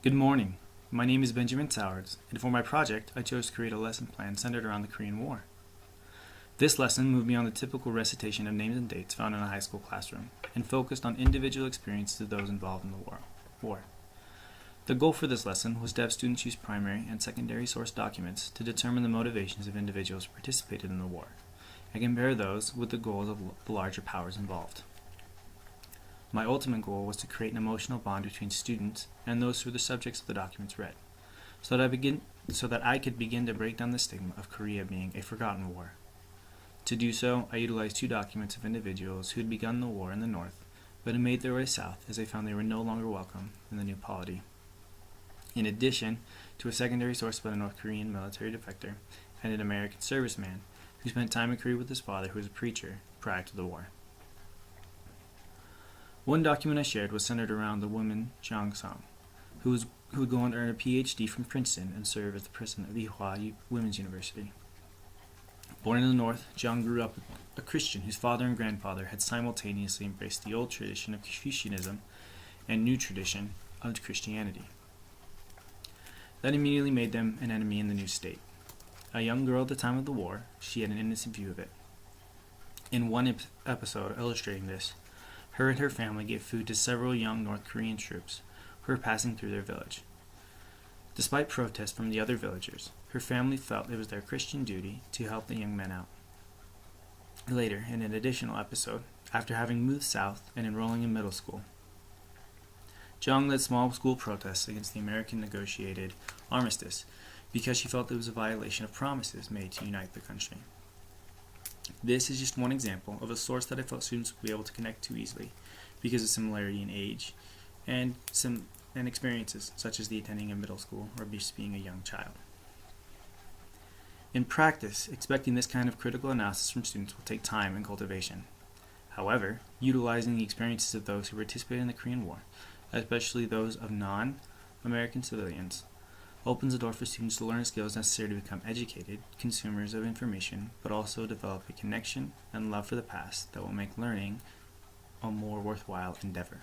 Good morning. My name is Benjamin Sowards, and for my project, I chose to create a lesson plan centered around the Korean War. This lesson moved beyond the typical recitation of names and dates found in a high school classroom, and focused on individual experiences of those involved in the war. The goal for this lesson was to have students use primary and secondary source documents to determine the motivations of individuals who participated in the war, and compare those with the goals of the larger powers involved. My ultimate goal was to create an emotional bond between students and those who were the subjects of the documents read, so that I could begin to break down the stigma of Korea being a forgotten war. To do so, I utilized two documents of individuals who had begun the war in the north, but had made their way south as they found they were no longer welcome in the new polity. In addition to a secondary source by a North Korean military defector and an American serviceman who spent time in Korea with his father, who was a preacher, prior to the war. One document I shared was centered around the woman Jang Song, who would go on to earn a PhD from Princeton and serve as the president of Ewha Women's University. Born in the North, Jang grew up a Christian whose father and grandfather had simultaneously embraced the old tradition of Confucianism and new tradition of Christianity. That immediately made them an enemy in the new state. A young girl at the time of the war, she had an innocent view of it. In one episode illustrating this, her and her family gave food to several young North Korean troops who were passing through their village. Despite protests from the other villagers, her family felt it was their Christian duty to help the young men out. Later, in an additional episode, after having moved south and enrolling in middle school, Jung led small school protests against the American negotiated armistice because she felt it was a violation of promises made to unite the country. This is just one example of a source that I felt students would be able to connect to easily because of similarity in age and experiences such as the attending a middle school or just being a young child. In practice, expecting this kind of critical analysis from students will take time and cultivation. However, utilizing the experiences of those who participated in the Korean War, especially those of non-American civilians, opens the door for students to learn skills necessary to become educated consumers of information, but also develop a connection and love for the past that will make learning a more worthwhile endeavor.